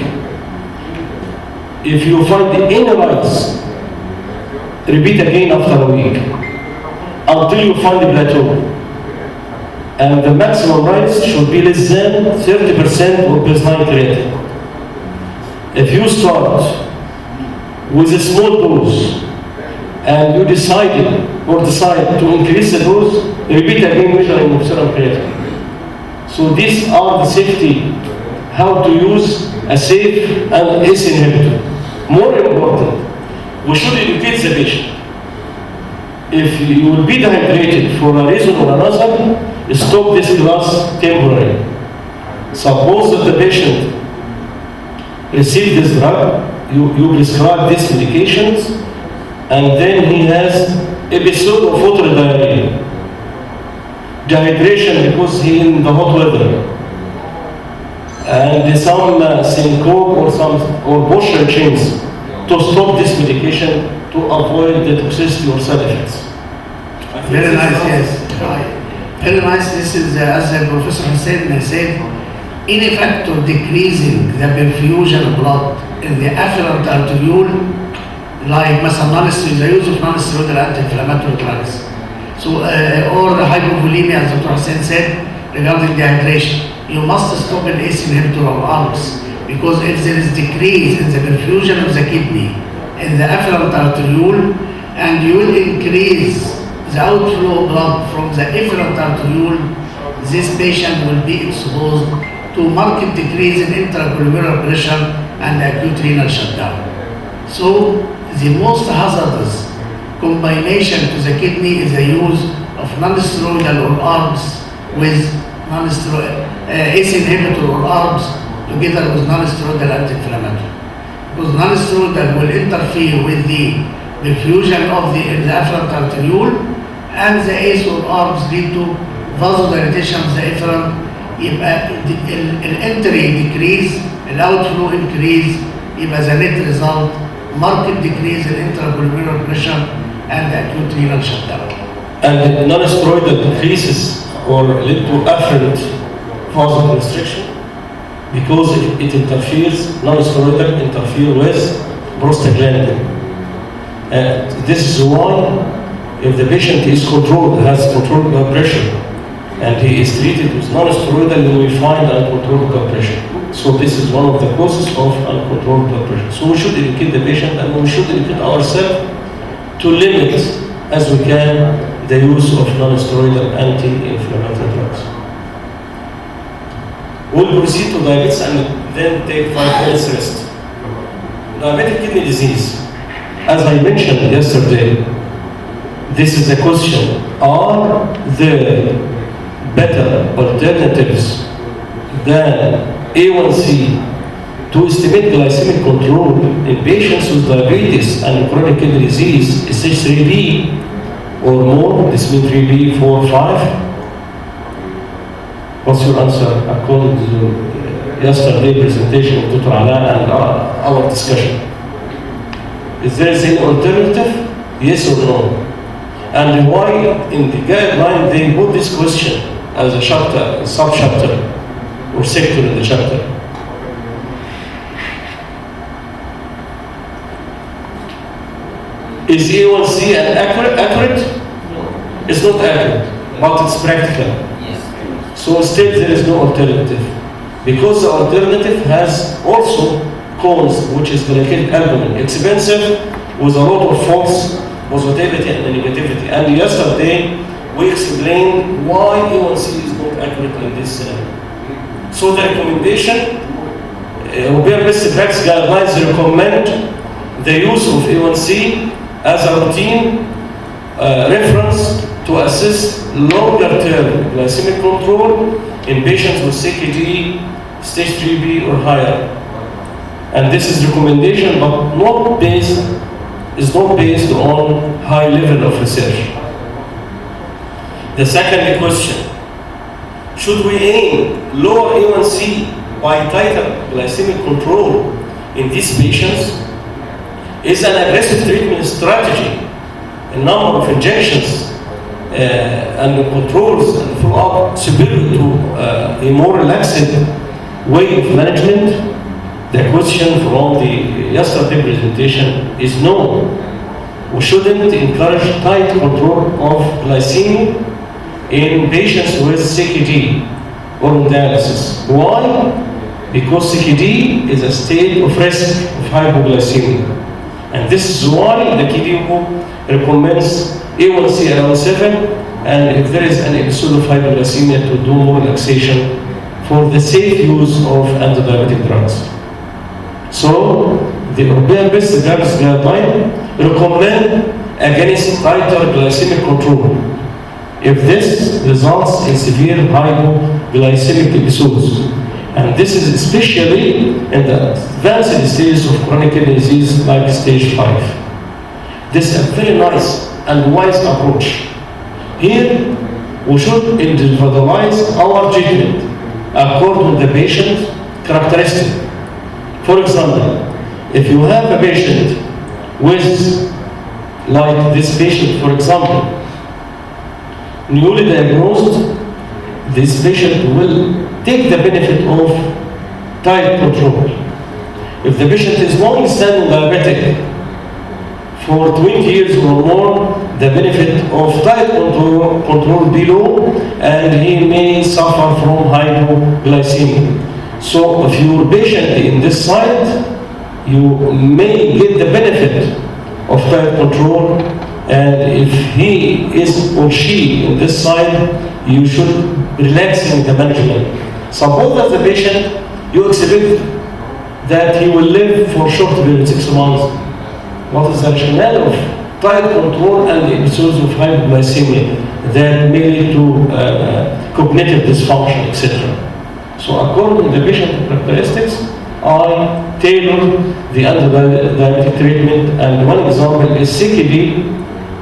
A: If you find any rise, repeat again after a week until you find the plateau. And the maximum rise should be less than 30% of baseline creatinine. If you start with a small dose and you decide to increase the dose, repeat again measuring of serum creatinine. So these are the safety, how to use a safe and S inhibitor. More important, we should educate the patient. If you will be dehydrated for a reason or another, stop this class temporarily. Suppose that the patient received this drug, you prescribe these medications, and then he has episode of water diarrhea, dehydration because he in the hot weather, and some syncope or posture change, to stop this medication to avoid the toxicity or side effects.
C: Very nice, yes. Right. Very nice. This is, as Professor Hussein said, in effect of decreasing the perfusion of blood in the afferent arteriole, like the use of non-steroidal anti-inflammatory drugs. So, or the hypovolemia, as Dr. Hussein said, regarding dehydration. You must stop an ACE inhibitor of ARBs, because if there is decrease in the perfusion of the kidney in the afferent arteriole, and you will increase the outflow of blood from of the efferent arteriole, this patient will be exposed to marked decrease in intraglomeralular pressure and acute renal shutdown. So the most hazardous combination to the kidney is the use of non-steroidal or ARBs with ACE inhibitor or ARBs together with non-steroidal anti-inflammatory. Because non-steroidal will interfere with the diffusion of the efferent arteriole, and the ACE or ARBs lead to vasodilation of the efferent. يبقى الانتري decrease, الاوتفلو increase, يبقى the net result marked decrease in intraglomerular pressure and acute renal shutdown.
A: And non-steroidal decreases or lead to afferent vasoconstriction because it interferes, non-steroidal interfere with prostaglandin. This is why if the patient is controlled, has controlled blood pressure, and he is treated with non-steroidal, you will find uncontrolled blood pressure. So this is one of the causes of uncontrolled blood pressure. So we should educate the patient, and we should educate ourselves to limit as we can the use of non-steroidal anti-inflammatory drugs. We'll proceed to diabetes and then take 5 minutes rest. Diabetic kidney disease. As I mentioned yesterday, this is a question: are there better alternatives than A1C to estimate glycemic control in patients with diabetes and chronic kidney disease, stage 3B or more? This means 3B, 4, 5. What's your answer according to yesterday's presentation of Dr. Ala and our discussion? Is there an alternative? Yes or no? And why in the guideline they put this question as a chapter, sub-chapter, or sector in the chapter? Is A1C accurate?
E: No.
A: It's not accurate, but it's practical.
E: Yes.
A: So still there is no alternative. Because the alternative has also cause, which is glycated albumin, expensive with a lot of false positivity and negativity. And yesterday we explained why A1C is not accurate in this scenario. So the recommendation, European best practice guidelines recommend the use of A1C as a routine reference to assist longer-term glycemic control in patients with CKD, stage 3B or higher. And this is recommendation, but is not based on high level of research. The second question: should we aim lower A1C by tighter glycemic control in these patients? Is an aggressive treatment strategy, a number of injections and the controls and follow-up superior to a more relaxed way of management? The question from the yesterday presentation is no. We shouldn't encourage tight control of glycemia in patients with CKD or on dialysis. Why? Because CKD is a state of risk of hypoglycemia. And this is why the KDIGO recommends A1C around 7, and if there is an episode of hypoglycemia, to do more relaxation for the safe use of antidiabetic drugs. So the European best practice guideline recommend against tighter glycemic control if this results in severe hypoglycemic episodes. And this is especially in the advanced stages of chronic kidney disease like stage 5. This is a very nice and wise approach. Here, we should individualize our treatment according to the patient characteristic. For example, if you have a patient with, like this patient, for example, newly diagnosed, this patient will take the benefit of tight control. If the patient is long-standing diabetic for 20 years or more, the benefit of tight control below, and he may suffer from hypoglycemia. So if your patient in this side, you may get the benefit of tight control And if he is or she in this side, you should relax in the management. Suppose that the patient, you expect that he will live for short period, 6 months. What is the rationale of tight control and episodes of hypoglycemia that may lead to cognitive dysfunction, etc.? So according to the patient characteristics, I tailor the anti-diabetic treatment, and one example is CKD.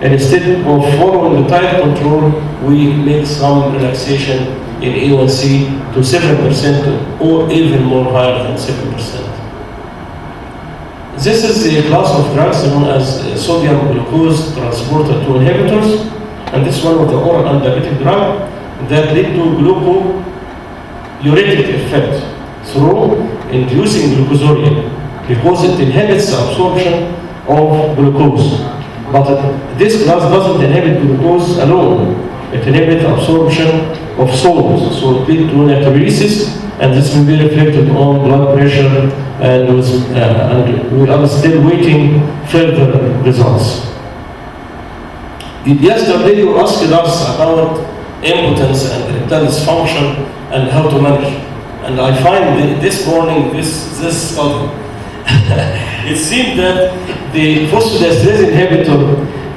A: And instead of following the tight control, we make some relaxation in A1C to 7% or even more higher than 7%. This is a class of drugs known as sodium glucose transporter 2 inhibitors, and this is one of the oral antidiabetic drugs that lead to gluconeuritic effect through inducing glucosuria because it inhibits the absorption of glucose. But this class doesn't inhibit glucose alone. It inhibits absorption of salts, so it leads to natriuresis, and this will be reflected on blood pressure, and we are still waiting further results. Yesterday you asked us about impotence and erectile dysfunction and how to manage. And I find this morning this study. It seemed that the phosphodiesterase inhibitor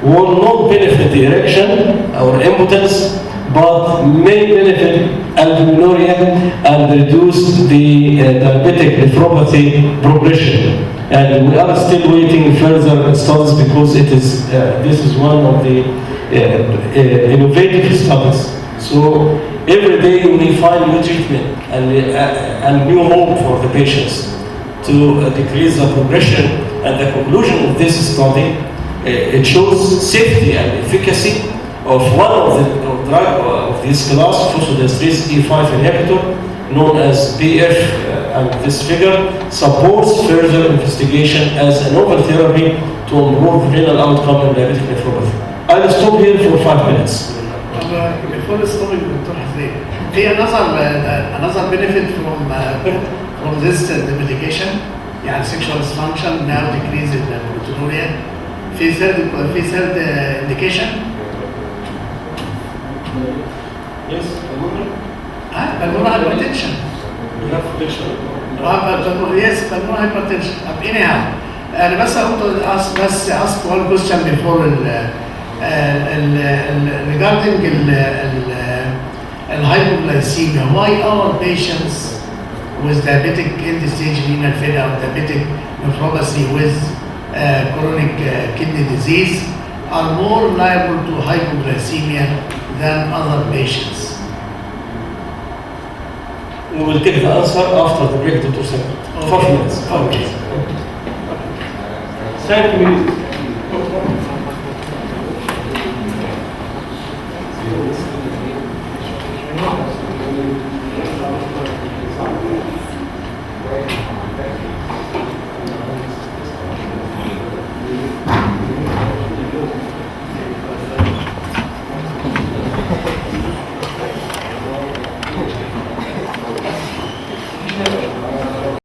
A: will not benefit the erection or impotence, but may benefit albuminuria and reduce the diabetic nephropathy progression. And we are still waiting further studies because this is one of the innovative studies. So every day we find new treatment and new hope for the patients to decrease the progression. And the conclusion of this study, it shows safety and efficacy of one of the drug of this class, phosphodiesterase E5 inhibitor, known as PF, and this figure supports further investigation as a novel therapy to improve renal outcome in diabetic nephropathy. I'll stop here for 5 minutes.
C: Before stopping, Dr. Hussein, another benefit from this medication, يعني sexual dysfunction now decreases the proteinuria. في third indication.
A: Yes,
C: pulmonary hypertension.
A: we have picture.
C: Yes, pulmonary hypertension. Anyhow, أنا بس ask one question before regarding hypoglycemia. Why our patients with diabetic end-stage renal failure or diabetic nephropathy with chronic kidney disease are more liable to hypoglycemia than other patients?
A: We will take the answer after the break, Dr. Sam. 4 minutes.
C: Okay.
A: Thank you.